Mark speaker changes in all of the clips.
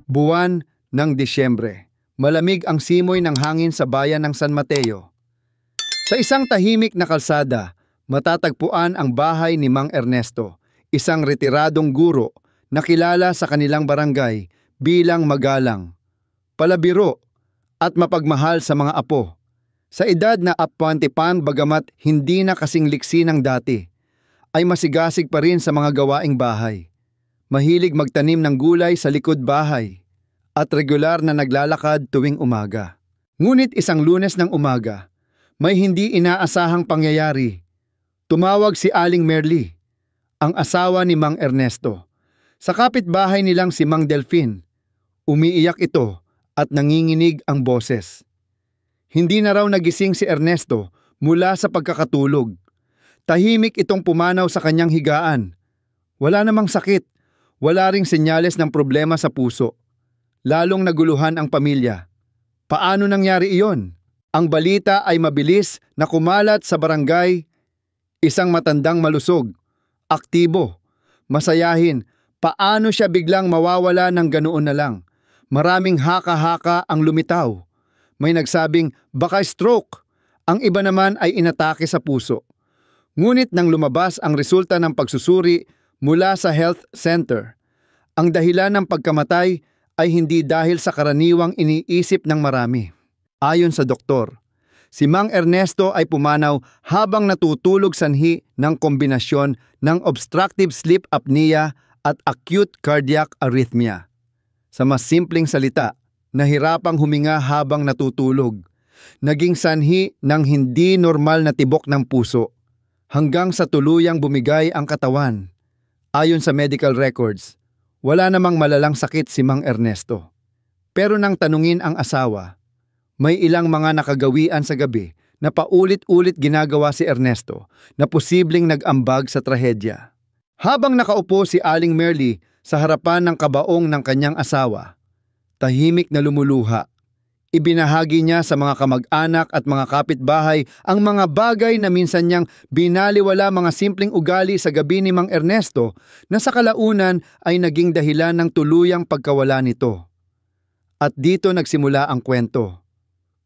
Speaker 1: Buwan ng Disyembre. Malamig ang simoy ng hangin sa bayan ng San Mateo. Sa isang tahimik na kalsada, matatagpuan ang bahay ni Mang Ernesto, isang retiradong guro na kilala sa kanilang barangay bilang magalang, palabiro at mapagmahal sa mga apo. Sa edad na apwantipan bagamat hindi na kasing liksi ng dati, ay masigasig pa rin sa mga gawaing bahay. Mahilig magtanim ng gulay sa likod bahay at regular na naglalakad tuwing umaga. Ngunit isang Lunes ng umaga, may hindi inaasahang pangyayari. Tumawag si Aling Merly, ang asawa ni Mang Ernesto. Sa kapitbahay nilang si Mang Delfin, umiiyak ito at nanginginig ang boses. Hindi na raw nagising si Ernesto mula sa pagkakatulog. Tahimik itong pumanaw sa kanyang higaan. Wala namang sakit, wala ring senyales ng problema sa puso. Lalong naguluhan ang pamilya. Paano nangyari iyon? Ang balita ay mabilis na kumalat sa barangay. Isang matandang malusog, aktibo, masayahin. Paano siya biglang mawawala ng ganoon na lang? Maraming haka-haka ang lumitaw. May nagsabing baka stroke. Ang iba naman ay inatake sa puso. Ngunit nang lumabas ang resulta ng pagsusuri mula sa health center, ang dahilan ng pagkamatay ay hindi dahil sa karaniwang iniisip ng marami. Ayon sa doktor, si Mang Ernesto ay pumanaw habang natutulog sanhi ng kombinasyon ng obstructive sleep apnea at acute cardiac arrhythmia. Sa mas simpleng salita, nahirapang huminga habang natutulog. Naging sanhi ng hindi normal na tibok ng puso hanggang sa tuluyang bumigay ang katawan. Ayon sa medical records, wala namang malalang sakit si Mang Ernesto. Pero nang tanungin ang asawa, may ilang mga nakagawian sa gabi na paulit-ulit ginagawa si Ernesto na posibleng nag-ambag sa trahedya. Habang nakaupo si Aling Merly sa harapan ng kabaong ng kanyang asawa, tahimik na lumuluha. Ibinahagi niya sa mga kamag-anak at mga kapitbahay ang mga bagay na minsan niyang binaliwala, mga simpleng ugali sa gabi ni Mang Ernesto na sa kalaunan ay naging dahilan ng tuluyang pagkawala nito. At dito nagsimula ang kwento.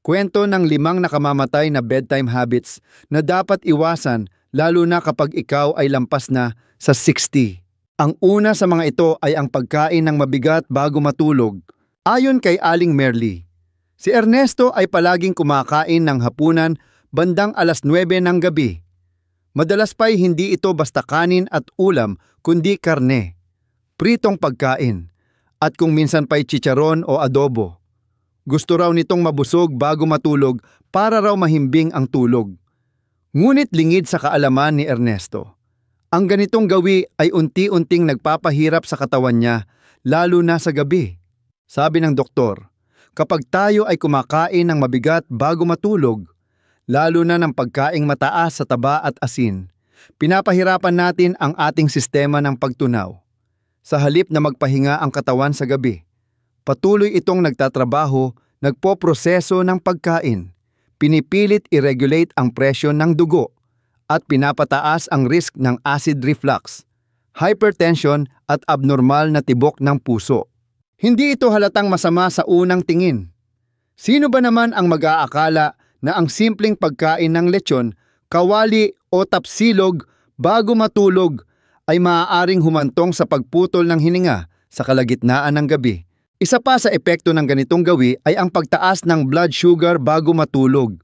Speaker 1: Kwento ng 5 nakamamatay na bedtime habits na dapat iwasan lalo na kapag ikaw ay lampas na sa 60. Ang una sa mga ito ay ang pagkain ng mabigat bago matulog. Ayon kay Aling Merly, si Ernesto ay palaging kumakain ng hapunan bandang 9:00 ng gabi. Madalas pa'y hindi ito basta kanin at ulam kundi karne, pritong pagkain, at kung minsan pa'y chicharon o adobo. Gusto raw nitong mabusog bago matulog para raw mahimbing ang tulog. Ngunit lingid sa kaalaman ni Ernesto, ang ganitong gawi ay unti-unting nagpapahirap sa katawan niya lalo na sa gabi. Sabi ng doktor, kapag tayo ay kumakain ng mabigat bago matulog, lalo na ng pagkaing mataas sa taba at asin, pinapahirapan natin ang ating sistema ng pagtunaw. Sa halip na magpahinga ang katawan sa gabi, patuloy itong nagtatrabaho, nagpoproseso ng pagkain, pinipilit i-regulate ang presyon ng dugo, at pinapataas ang risk ng acid reflux, hypertension at abnormal na tibok ng puso. Hindi ito halatang masama sa unang tingin. Sino ba naman ang mag-aakala na ang simpleng pagkain ng lechon, kawali o tapsilog bago matulog ay maaaring humantong sa pagputol ng hininga sa kalagitnaan ng gabi? Isa pa sa epekto ng ganitong gawi ay ang pagtaas ng blood sugar bago matulog.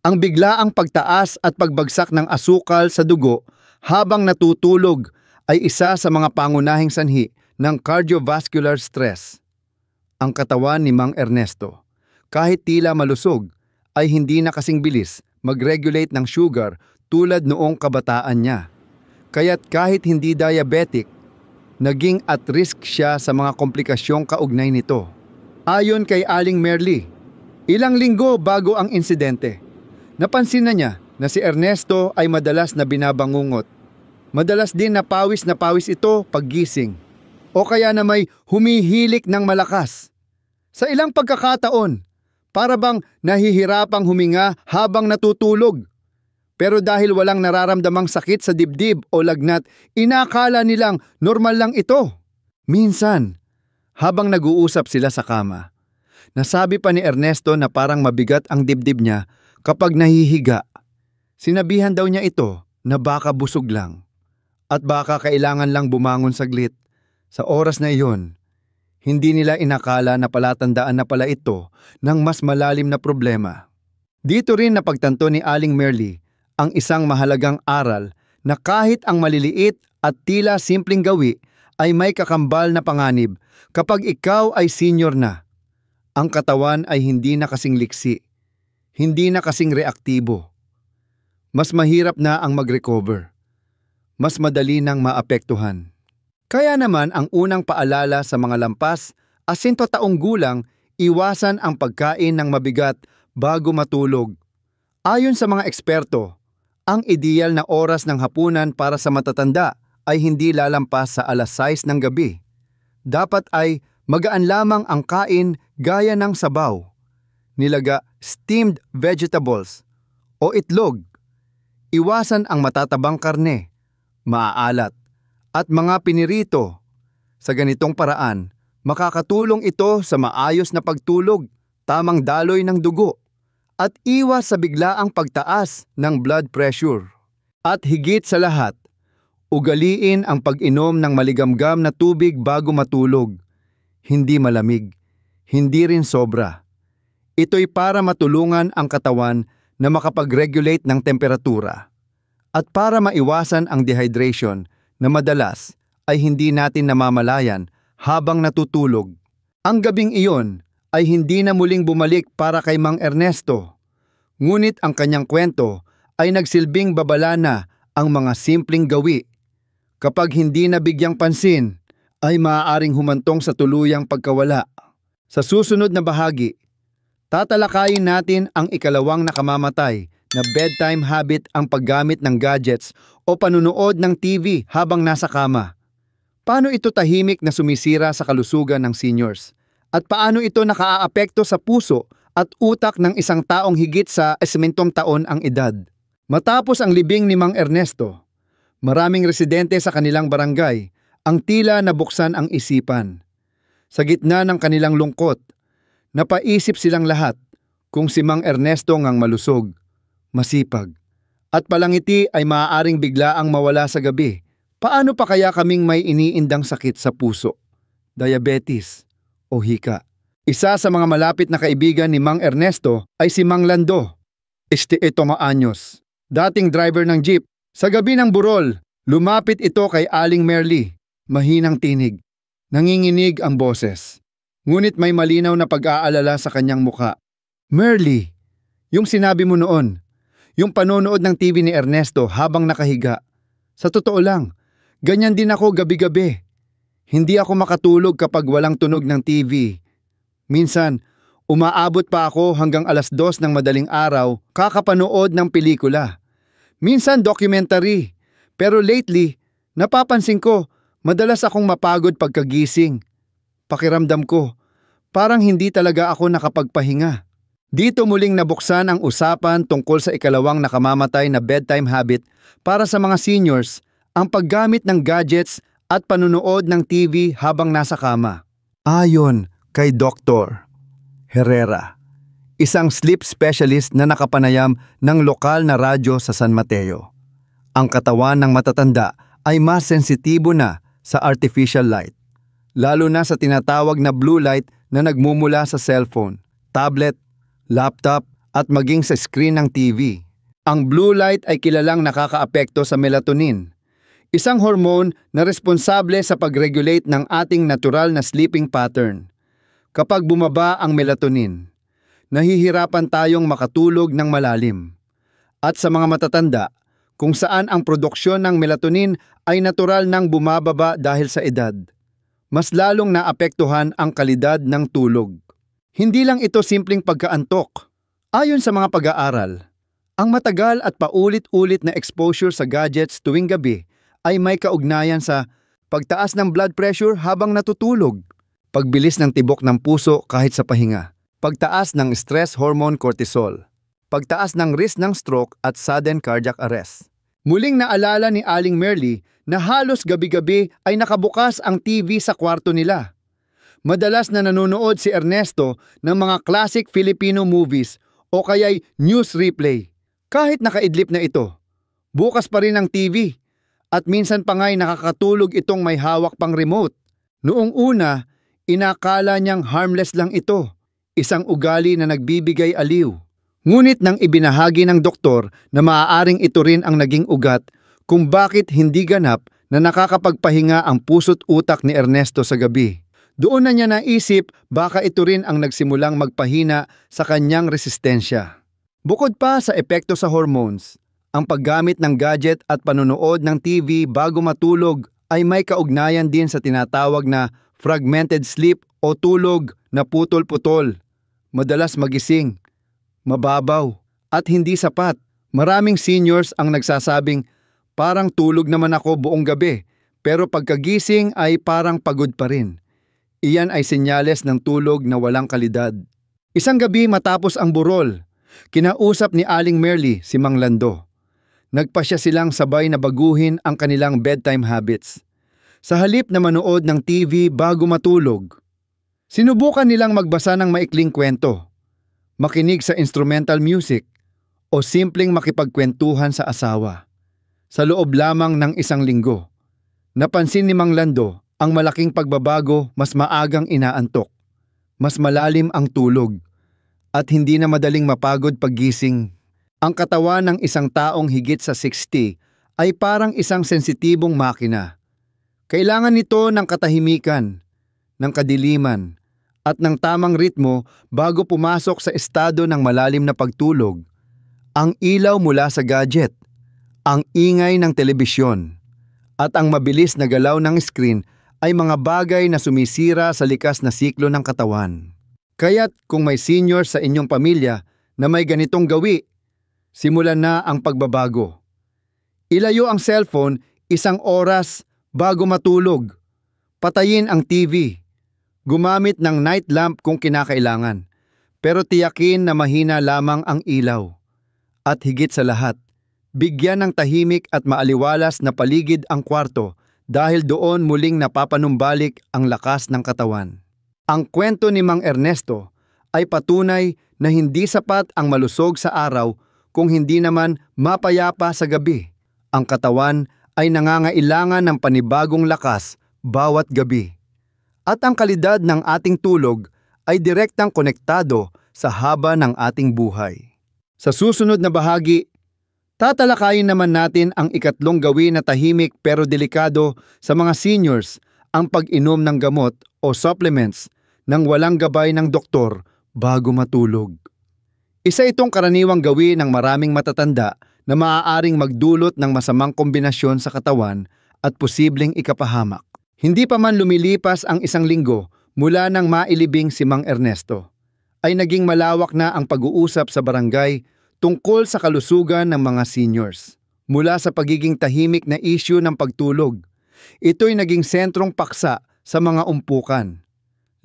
Speaker 1: Ang biglaang pagtaas at pagbagsak ng asukal sa dugo habang natutulog ay isa sa mga pangunahing sanhi ng cardiovascular stress. Ang katawan ni Mang Ernesto, kahit tila malusog, ay hindi na kasing bilis mag-regulate ng sugar tulad noong kabataan niya. Kaya't kahit hindi diabetic, naging at risk siya sa mga komplikasyong kaugnay nito. Ayon kay Aling Merly, ilang linggo bago ang insidente, napansin na niya na si Ernesto ay madalas na binabangungot. Madalas din na pawis ito paggising, o kaya na may humihilik ng malakas. Sa ilang pagkakataon, para bang nahihirapang huminga habang natutulog. Pero dahil walang nararamdamang sakit sa dibdib o lagnat, inakala nilang normal lang ito. Minsan, habang nag-uusap sila sa kama. Nasabi pa ni Ernesto na parang mabigat ang dibdib niya kapag nahihiga. Sinabihan daw niya ito na baka busog lang at baka kailangan lang bumangon saglit. Sa oras na iyon, hindi nila inakala na palatandaan na pala ito ng mas malalim na problema. Dito rin napagtanto ni Aling Merly ang isang mahalagang aral na kahit ang maliliit at tila simpleng gawi ay may kakambal na panganib kapag ikaw ay senior na. Ang katawan ay hindi na kasing liksi, hindi na kasing reaktibo. Mas mahirap na ang mag-recover. Mas madali nang maapektuhan. Kaya naman ang unang paalala sa mga lampas, 80 taong gulang, iwasan ang pagkain ng mabigat bago matulog. Ayon sa mga eksperto, ang ideal na oras ng hapunan para sa matatanda ay hindi lalampas sa alas 6 ng gabi. Dapat ay magaan lamang ang kain gaya ng sabaw, nilaga, steamed vegetables, o itlog. Iwasan ang matatabang karne, maaalat, at mga pinirito. Sa ganitong paraan, makakatulong ito sa maayos na pagtulog, tamang daloy ng dugo, at iwas sa biglaang pagtaas ng blood pressure. At higit sa lahat, ugaliin ang pag-inom ng maligamgam na tubig bago matulog. Hindi malamig, hindi rin sobra. Ito'y para matulungan ang katawan na makapag-regulate ng temperatura at para maiwasan ang dehydration na madalas ay hindi natin namamalayan habang natutulog. Ang gabing iyon ay hindi na muling bumalik para kay Mang Ernesto. Ngunit ang kanyang kwento ay nagsilbing babala na ang mga simpleng gawi. Kapag hindi nabigyang pansin, ay maaaring humantong sa tuluyang pagkawala. Sa susunod na bahagi, tatalakayin natin ang ikalawang nakamamatay na bedtime habit, ang paggamit ng gadgets o panunood ng TV habang nasa kama. Paano ito tahimik na sumisira sa kalusugan ng seniors? At paano ito nakaaapekto sa puso at utak ng isang taong higit sa 80 taon ang edad? Matapos ang libing ni Mang Ernesto, maraming residente sa kanilang barangay ang tila nabuksan ang isipan. Sa gitna ng kanilang lungkot, napaisip silang lahat kung si Mang Ernesto ngang malusog, masipag, at palangiti ay maaaring biglaang mawala sa gabi. Paano pa kaya kaming may iniindang sakit sa puso, diabetes o hika? Isa sa mga malapit na kaibigan ni Mang Ernesto ay si Mang Lando, Maanyos, dating driver ng jeep. Sa gabi ng burol, lumapit ito kay Aling Merly. Mahinang tinig, nanginginig ang boses. Ngunit may malinaw na pag-aalala sa kanyang muka. Merly, yung sinabi mo noon, yung panonood ng TV ni Ernesto habang nakahiga. Sa totoo lang, ganyan din ako gabi-gabi. Hindi ako makatulog kapag walang tunog ng TV. Minsan, umaabot pa ako hanggang alas 2 ng madaling araw kakapanood ng pelikula. Minsan documentary. Pero lately, napapansin ko, madalas akong mapagod pagkagising. Pakiramdam ko, parang hindi talaga ako nakapagpahinga. Dito muling nabuksan ang usapan tungkol sa ikalawang nakamamatay na bedtime habit para sa mga seniors, ang paggamit ng gadgets at panunood ng TV habang nasa kama. Ayon kay Dr. Herrera, isang sleep specialist na nakapanayam ng lokal na radyo sa San Mateo, ang katawan ng matatanda ay mas sensitibo na sa artificial light, lalo na sa tinatawag na blue light na nagmumula sa cellphone, tablet, laptop at maging sa screen ng TV. Ang blue light ay kilalang nakakaapekto sa melatonin, isang hormone na responsable sa pag-regulate ng ating natural na sleeping pattern. Kapag bumaba ang melatonin, nahihirapan tayong makatulog ng malalim. At sa mga matatanda, kung saan ang produksyon ng melatonin ay natural nang bumababa dahil sa edad, mas lalong naapektuhan ang kalidad ng tulog. Hindi lang ito simpleng pagkaantok. Ayon sa mga pag-aaral, ang matagal at paulit-ulit na exposure sa gadgets tuwing gabi ay may kaugnayan sa pagtaas ng blood pressure habang natutulog, pagbilis ng tibok ng puso kahit sa pahinga, pagtaas ng stress hormone cortisol, pagtaas ng risk ng stroke at sudden cardiac arrest. Muling naalala ni Aling Merly na halos gabi-gabi ay nakabukas ang TV sa kwarto nila. Madalas na nanonood si Ernesto ng mga classic Filipino movies o kaya'y news replay. Kahit nakaidlip na ito, bukas pa rin ang TV at minsan pa nga'y nakakatulog itong may hawak pang remote. Noong una, inakala niyang harmless lang ito, isang ugali na nagbibigay aliw. Ngunit nang ibinahagi ng doktor na maaaring ito rin ang naging ugat kung bakit hindi ganap na nakakapagpahinga ang puso't utak ni Ernesto sa gabi. Doon na niya naisip baka ito rin ang nagsimulang magpahina sa kanyang resistensya. Bukod pa sa epekto sa hormones, ang paggamit ng gadget at panonood ng TV bago matulog ay may kaugnayan din sa tinatawag na fragmented sleep o tulog na putol-putol. Madalas magising, mababaw, at hindi sapat. Maraming seniors ang nagsasabing, parang tulog naman ako buong gabi, pero pagkagising ay parang pagod pa rin. Iyan ay senyales ng tulog na walang kalidad. Isang gabi matapos ang burol, kinausap ni Aling Merly si Mang Lando. Nagpasya silang sabay na baguhin ang kanilang bedtime habits. Sa halip na manood ng TV bago matulog, sinubukan nilang magbasa ng maikling kwento, makinig sa instrumental music, o simpleng makipagkwentuhan sa asawa. Sa loob lamang ng isang linggo, napansin ni Mang Lando ang malaking pagbabago, mas maagang inaantok, mas malalim ang tulog, at hindi na madaling mapagod paggising. Ang katawan ng isang taong higit sa 60 ay parang isang sensitibong makina. Kailangan nito ng katahimikan, ng kadiliman, at ng tamang ritmo bago pumasok sa estado ng malalim na pagtulog. Ang ilaw mula sa gadget, ang ingay ng telebisyon, at ang mabilis na galaw ng screen ay mga bagay na sumisira sa likas na siklo ng katawan. Kaya't kung may senior sa inyong pamilya na may ganitong gawi, simulan na ang pagbabago. Ilayo ang cellphone 1 oras bago matulog. Patayin ang TV. Gumamit ng night lamp kung kinakailangan. Pero tiyakin na mahina lamang ang ilaw. At higit sa lahat, bigyan ng tahimik at maaliwalas na paligid ang kwarto dahil doon muling napapanumbalik ang lakas ng katawan. Ang kwento ni Mang Ernesto ay patunay na hindi sapat ang malusog sa araw kung hindi naman mapayapa sa gabi. Ang katawan ay nangangailangan ng panibagong lakas bawat gabi. At ang kalidad ng ating tulog ay direktang konektado sa haba ng ating buhay. Sa susunod na bahagi, tatalakayin naman natin ang ikatlong gawi na tahimik pero delikado sa mga seniors, ang pag-inom ng gamot o supplements nang walang gabay ng doktor bago matulog. Isa itong karaniwang gawi ng maraming matatanda na maaaring magdulot ng masamang kombinasyon sa katawan at posibleng ikapahamak. Hindi pa man lumilipas ang 1 linggo mula nang mailibing si Mang Ernesto, ay naging malawak na ang pag-uusap sa barangay tungkol sa kalusugan ng mga seniors. Mula sa pagiging tahimik na issue ng pagtulog, ito'y naging sentrong paksa sa mga umpukan.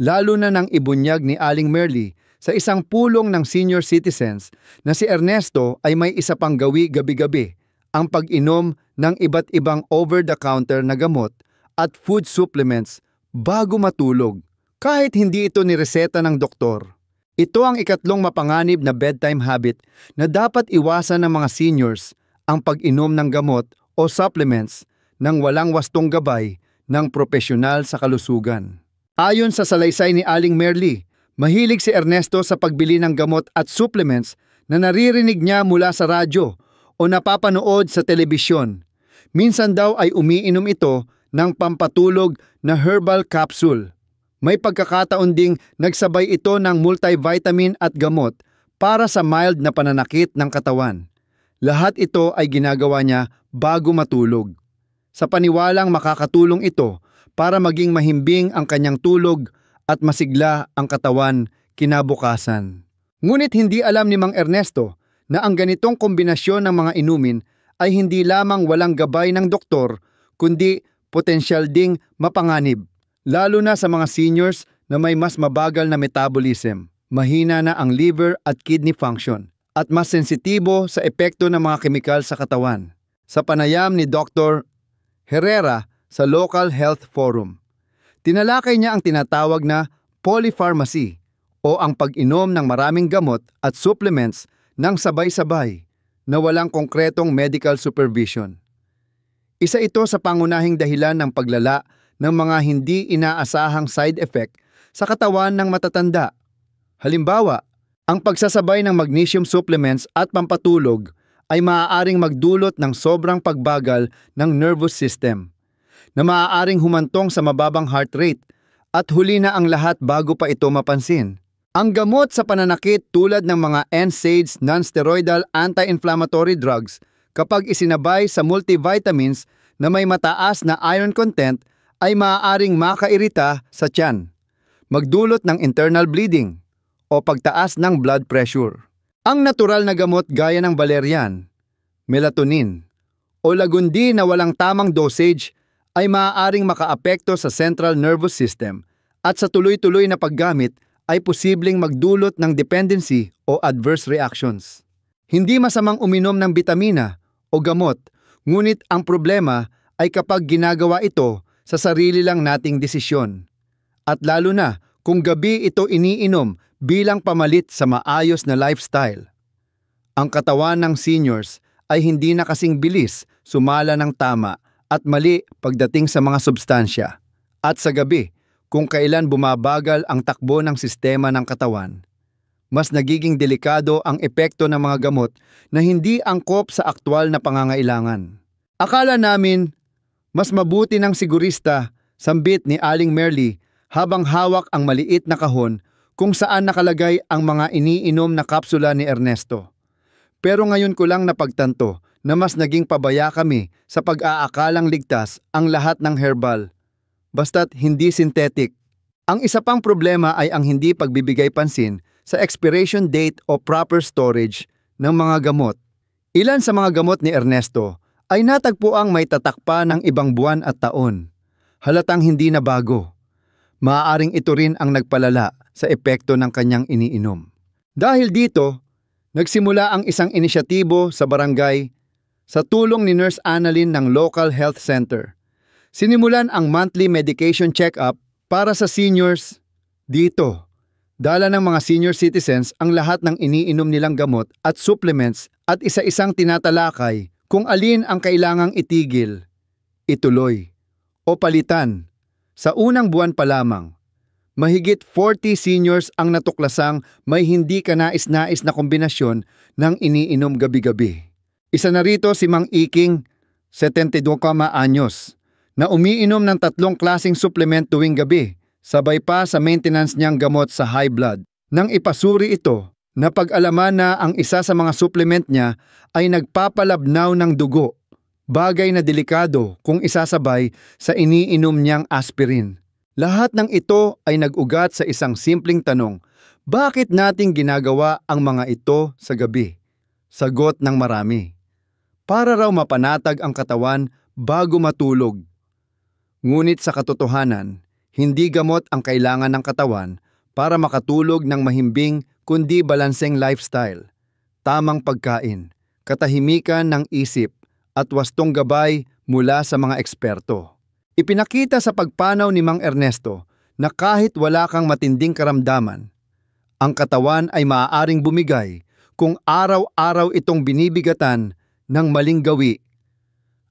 Speaker 1: Lalo na nang ibunyag ni Aling Merly sa isang pulong ng senior citizens na si Ernesto ay may isa pang gawi gabi-gabi, ang pag-inom ng iba't ibang over-the-counter na gamot at food supplements bago matulog, kahit hindi ito nireseta ng doktor. Ito ang ikatlong mapanganib na bedtime habit na dapat iwasan ng mga seniors, ang pag-inom ng gamot o supplements nang walang wastong gabay ng propesyonal sa kalusugan. Ayon sa salaysay ni Aling Merly, mahilig si Ernesto sa pagbili ng gamot at supplements na naririnig niya mula sa radyo o napapanood sa telebisyon. Minsan daw ay umiinom ito ng pampatulog na herbal capsule. May pagkakataon ding nagsabay ito ng multivitamin at gamot para sa mild na pananakit ng katawan. Lahat ito ay ginagawa niya bago matulog. Sa paniwalang makakatulong ito para maging mahimbing ang kanyang tulog at masigla ang katawan kinabukasan. Ngunit hindi alam ni Mang Ernesto na ang ganitong kombinasyon ng mga inumin ay hindi lamang walang gabay ng doktor, kundi potensyal ding mapanganib. Lalo na sa mga seniors na may mas mabagal na metabolism, mahina na ang liver at kidney function, at mas sensitibo sa epekto ng mga kemikal sa katawan. Sa panayam ni Dr. Herrera sa Local Health Forum, Tinalakay niya ang tinatawag na polypharmacy o ang pag-inom ng maraming gamot at supplements ng sabay-sabay na walang konkretong medical supervision. Isa ito sa pangunahing dahilan ng paglala ng mga hindi inaasahang side effect sa katawan ng matatanda. Halimbawa, ang pagsasabay ng magnesium supplements at pampatulog ay maaaring magdulot ng sobrang pagbagal ng nervous system na maaaring humantong sa mababang heart rate at huli na ang lahat bago pa ito mapansin. Ang gamot sa pananakit tulad ng mga NSAIDs non-steroidal anti-inflammatory drugs kapag isinabay sa multivitamins na may mataas na iron content ay maaaring makairita sa tiyan, magdulot ng internal bleeding o pagtaas ng blood pressure. Ang natural na gamot gaya ng valerian, melatonin o lagundi na walang tamang dosage ay maaaring makaapekto sa central nervous system at sa tuloy-tuloy na paggamit ay posibleng magdulot ng dependency o adverse reactions. Hindi masamang uminom ng bitamina o gamot, ngunit ang problema ay kapag ginagawa ito sa sarili lang nating desisyon. At lalo na kung gabi ito iniinom bilang pamalit sa maayos na lifestyle. Ang katawan ng seniors ay hindi na kasing bilis sumala ng tama at mali pagdating sa mga substansya. At sa gabi, kung kailan bumabagal ang takbo ng sistema ng katawan, mas nagiging delikado ang epekto ng mga gamot na hindi angkop sa aktwal na pangangailangan. Akala namin, mas mabuti ng sigurista, sambit ni Aling Merly habang hawak ang maliit na kahon kung saan nakalagay ang mga iniinom na kapsula ni Ernesto. Pero ngayon ko lang napagtanto na mas naging pabaya kami sa pag-aakalang ligtas ang lahat ng herbal, basta't hindi synthetic. Ang isa pang problema ay ang hindi pagbibigay pansin sa expiration date o proper storage ng mga gamot. Ilan sa mga gamot ni Ernesto ay natagpuang may tatakpa ng ibang buwan at taon. Halatang hindi na bago. Maaaring ito rin ang nagpalala sa epekto ng kanyang iniinom. Dahil dito, nagsimula ang isang inisyatibo sa barangay sa tulong ni Nurse Annalyn ng local health center. Sinimulan ang monthly medication check-up para sa seniors dito. Dala ng mga senior citizens ang lahat ng iniinom nilang gamot at supplements at isa-isang tinatalakay kung alin ang kailangang itigil, ituloy, o palitan. Sa unang buwan pa lamang, mahigit 40 seniors ang natuklasang may hindi kanais-nais na kombinasyon ng iniinom gabi-gabi. Isa na rito si Mang Iking, 72 anyos, na umiinom ng 3 klaseng supplement tuwing gabi, sabay pa sa maintenance niyang gamot sa high blood. Nang ipasuri ito, napag-alaman na ang isa sa mga supplement niya ay nagpapalabnaw ng dugo, bagay na delikado kung isasabay sa iniinom niyang aspirin. Lahat ng ito ay nag-ugat sa isang simpleng tanong, bakit nating ginagawa ang mga ito sa gabi? Sagot ng marami, para raw mapanatag ang katawan bago matulog. Ngunit sa katotohanan, hindi gamot ang kailangan ng katawan para makatulog ng mahimbing kundi balanseng lifestyle, tamang pagkain, katahimikan ng isip at wastong gabay mula sa mga eksperto. Ipinakita sa pagpanaw ni Mang Ernesto na kahit wala kang matinding karamdaman, ang katawan ay maaaring bumigay kung araw-araw itong binibigatan ng maling gawi.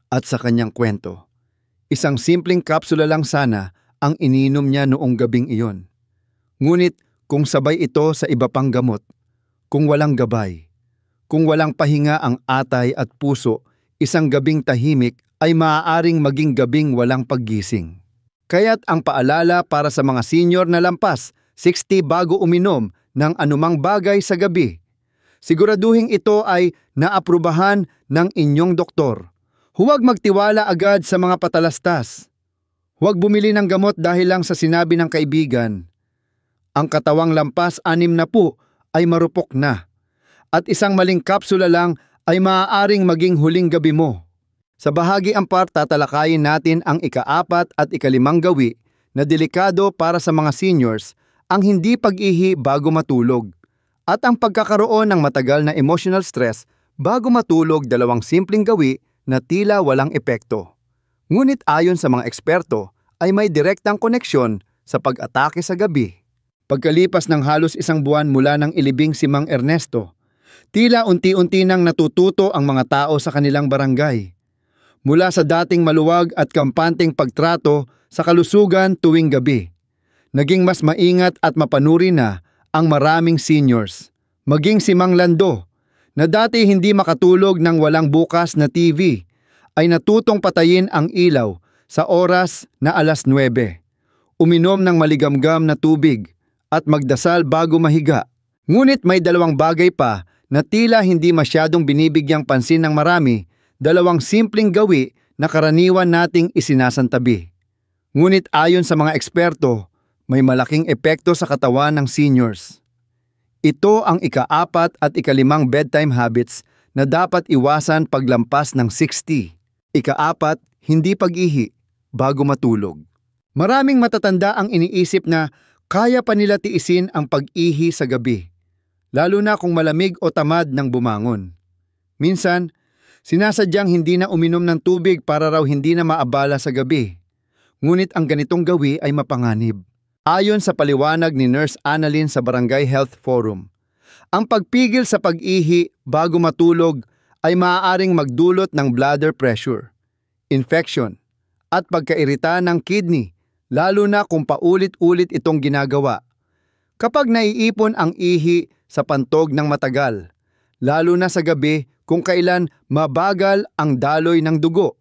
Speaker 1: At sa kanyang kwento, isang simpleng kapsula lang sana ang ininom niya noong gabing iyon. Ngunit kung sabay ito sa iba pang gamot, kung walang gabay, kung walang pahinga ang atay at puso, isang gabing tahimik ay maaaring maging gabing walang paggising. Kaya't ang paalala para sa mga senior na lampas 60 bago uminom ng anumang bagay sa gabi, siguraduhin ito ay naaprubahan ng inyong doktor. Huwag magtiwala agad sa mga patalastas. Huwag bumili ng gamot dahil lang sa sinabi ng kaibigan. Ang katawang lampas 60 ay marupok na. At isang maling kapsula lang ay maaaring maging huling gabi mo. Sa bahagi 4 tatalakayin natin ang ika-4 at ika-5 gawi na delikado para sa mga seniors, ang hindi pag-ihi bago matulog, at ang pagkakaroon ng matagal na emotional stress bago matulog, 2 simpleng gawi na tila walang epekto. Ngunit ayon sa mga eksperto ay may direktang koneksyon sa pag-atake sa gabi. Pagkalipas ng halos 1 buwan mula nang ilibing si Mang Ernesto, tila unti-unti nang natututo ang mga tao sa kanilang barangay. Mula sa dating maluwag at kampanteng pagtrato sa kalusugan tuwing gabi, naging mas maingat at mapanuri na ang maraming seniors. Maging si Mang Lando, na dati hindi makatulog ng walang bukas na TV, ay natutong patayin ang ilaw sa oras na 9:00, uminom ng maligamgam na tubig at magdasal bago mahiga. Ngunit may 2 bagay pa na tila hindi masyadong binibigyang pansin ng marami, 2 simpleng gawi na karaniwan nating isinasantabi. Ngunit ayon sa mga eksperto, may malaking epekto sa katawan ng seniors. Ito ang ika-4 at ika-5 bedtime habits na dapat iwasan paglampas ng 60. Ika-4, hindi pag-ihi bago matulog. Maraming matatanda ang iniisip na kaya pa nila tiisin ang pag-ihi sa gabi, lalo na kung malamig o tamad ng bumangon. Minsan, sinasadyang hindi na uminom ng tubig para raw hindi na maabala sa gabi. Ngunit ang ganitong gawi ay mapanganib. Ayon sa paliwanag ni Nurse Annalyn sa Barangay Health Forum, ang pagpigil sa pag-ihi bago matulog ay maaaring magdulot ng bladder pressure, infection, at pagkairita ng kidney, lalo na kung paulit-ulit itong ginagawa. Kapag naiipon ang ihi sa pantog ng matagal, lalo na sa gabi kung kailan mabagal ang daloy ng dugo,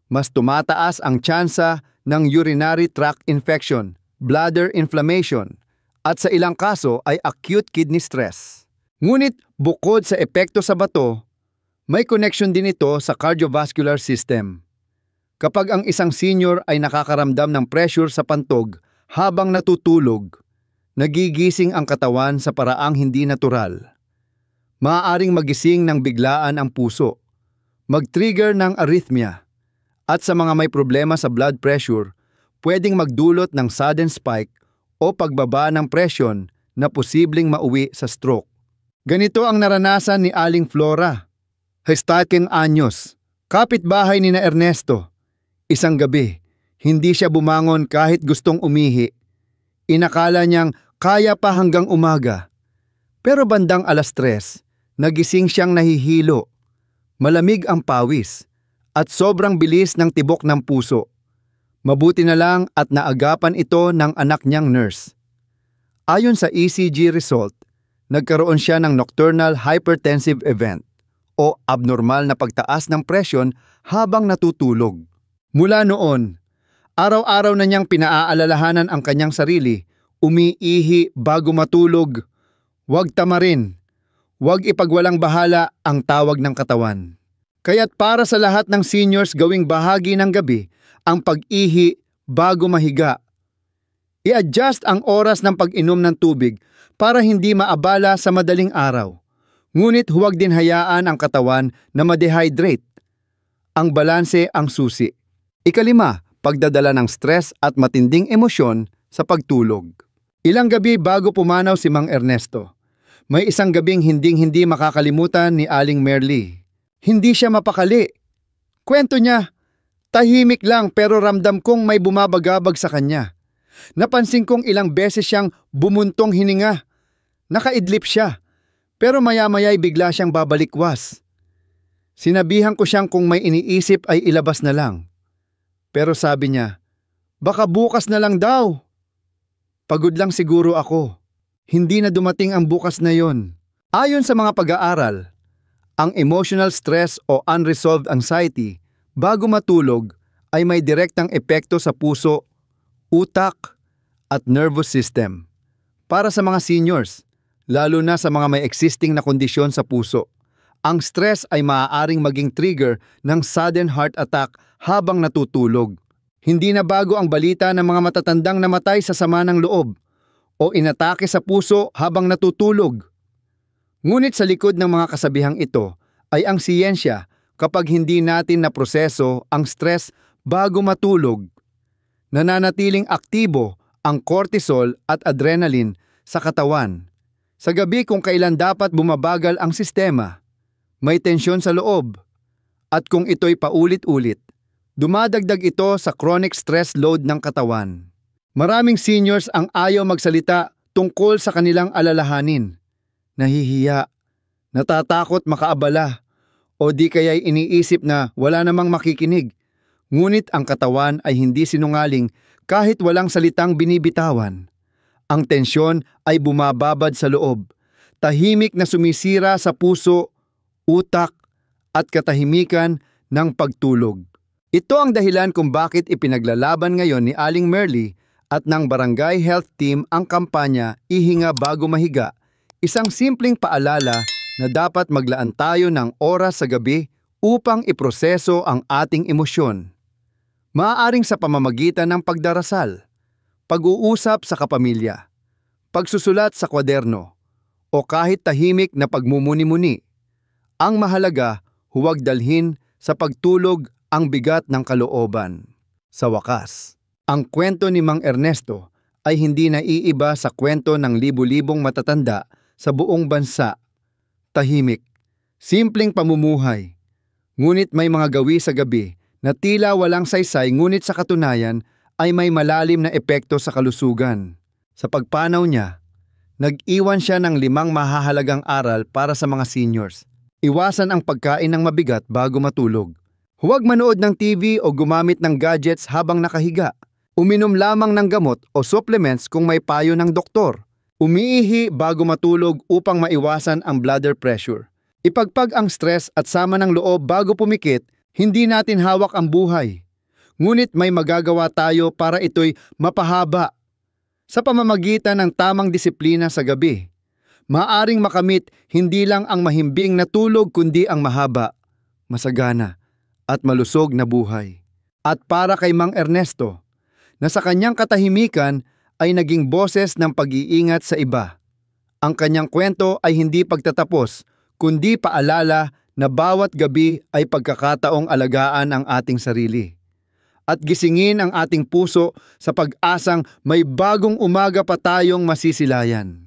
Speaker 1: mas tumataas ang tsansa ng urinary tract infection, bladder inflammation, at sa ilang kaso ay acute kidney stress. Ngunit bukod sa epekto sa bato, may connection din ito sa cardiovascular system. Kapag ang isang senior ay nakakaramdam ng pressure sa pantog habang natutulog, nagigising ang katawan sa paraang hindi natural. Maaaring magising ng biglaan ang puso, mag-trigger ng arrhythmia, at sa mga may problema sa blood pressure, pwedeng magdulot ng sudden spike o pagbaba ng presyon na posibleng mauwi sa stroke. Ganito ang naranasan ni Aling Flora, 60 anyos, kapitbahay ni na Ernesto. Isang gabi, hindi siya bumangon kahit gustong umihi. Inakala niyang kaya pa hanggang umaga. Pero bandang 3:00, nagising siyang nahihilo. Malamig ang pawis at sobrang bilis ng tibok ng puso. Mabuti na lang at naagapan ito ng anak niyang nurse. Ayon sa ECG result, nagkaroon siya ng nocturnal hypertensive event o abnormal na pagtaas ng presyon habang natutulog. Mula noon, araw-araw na niyang pinaaalalahanan ang kanyang sarili, umiihi bago matulog. Huwag tamarin, huwag ipagwalang bahala ang tawag ng katawan. Kaya't para sa lahat ng seniors gawing bahagi ng gabi, ang pag-ihi bago mahiga. I-adjust ang oras ng pag-inom ng tubig para hindi maabala sa madaling araw. Ngunit huwag din hayaan ang katawan na ma-dehydrate. Ang balanse ang susi. Ika-5, pagdadala ng stress at matinding emosyon sa pagtulog. Ilang gabi bago pumanaw si Mang Ernesto, may isang gabing hinding-hindi makakalimutan ni Aling Merly. Hindi siya mapakali. Kwento niya, tahimik lang pero ramdam kong may bumabagabag sa kanya. Napansin kong ilang beses siyang bumuntong hininga. Nakaidlip siya, pero maya-maya'y bigla siyang babalikwas. Sinabihan ko siyang kung may iniisip ay ilabas na lang. Pero sabi niya, baka bukas na lang daw. Pagod lang siguro ako. Hindi na dumating ang bukas na yon. Ayon sa mga pag-aaral, ang emotional stress o unresolved anxiety bago matulog ay may direktang epekto sa puso, utak, at nervous system. Para sa mga seniors, lalo na sa mga may existing na kondisyon sa puso, ang stress ay maaaring maging trigger ng sudden heart attack habang natutulog. Hindi na bago ang balita ng mga matatandang namatay sa sama ng loob o inatake sa puso habang natutulog. Ngunit sa likod ng mga kasabihang ito ay ang siyensya. Kapag hindi natin naproseso ang stress bago matulog, nananatiling aktibo ang cortisol at adrenaline sa katawan. Sa gabi kung kailan dapat bumabagal ang sistema, may tensyon sa loob. At kung ito'y paulit-ulit, Dumadagdag ito sa chronic stress load ng katawan. Maraming seniors ang ayaw magsalita tungkol sa kanilang alalahanin. Nahihiya, natatakot makaabala, o di kaya'y iniisip na wala namang makikinig. Ngunit ang katawan ay hindi sinungaling kahit walang salitang binibitawan. Ang tensyon ay bumababad sa loob, tahimik na sumisira sa puso, utak, at katahimikan ng pagtulog. Ito ang dahilan kung bakit ipinaglalaban ngayon ni Aling Merly at ng Barangay Health Team ang kampanya Ihinga Bago Mahiga, isang simpleng paalala na dapat maglaan tayo ng oras sa gabi upang iproseso ang ating emosyon. Maaaring sa pamamagitan ng pagdarasal, pag-uusap sa kapamilya, pagsusulat sa kwaderno, o kahit tahimik na pagmumuni-muni. Ang mahalaga, huwag dalhin sa pagtulog ang bigat ng kalooban. Sa wakas, ang kwento ni Mang Ernesto ay hindi naiiba sa kwento ng libu-libong matatanda sa buong bansa. Tahimik, simpleng pamumuhay, ngunit may mga gawi sa gabi na tila walang saysay ngunit sa katunayan ay may malalim na epekto sa kalusugan. Sa pagpanaw niya, nag-iwan siya ng 5 mahahalagang aral para sa mga seniors. Iwasan ang pagkain ng mabigat bago matulog. Huwag manood ng TV o gumamit ng gadgets habang nakahiga. Uminom lamang ng gamot o supplements kung may payo ng doktor. Umiihi bago matulog upang maiwasan ang bladder pressure. Ipagpag ang stress at sama ng loob bago pumikit. Hindi natin hawak ang buhay. Ngunit may magagawa tayo para ito'y mapahaba. Sa pamamagitan ng tamang disiplina sa gabi, maaring makamit hindi lang ang mahimbing na tulog kundi ang mahaba, masagana, at malusog na buhay. At para kay Mang Ernesto, na sa kanyang katahimikan ay naging boses ng pag-iingat sa iba. Ang kanyang kwento ay hindi pagtatapos, kundi paalala na bawat gabi ay pagkakataong alagaan ang ating sarili. At gisingin ang ating puso sa pag-asang may bagong umaga pa tayong masisilayan.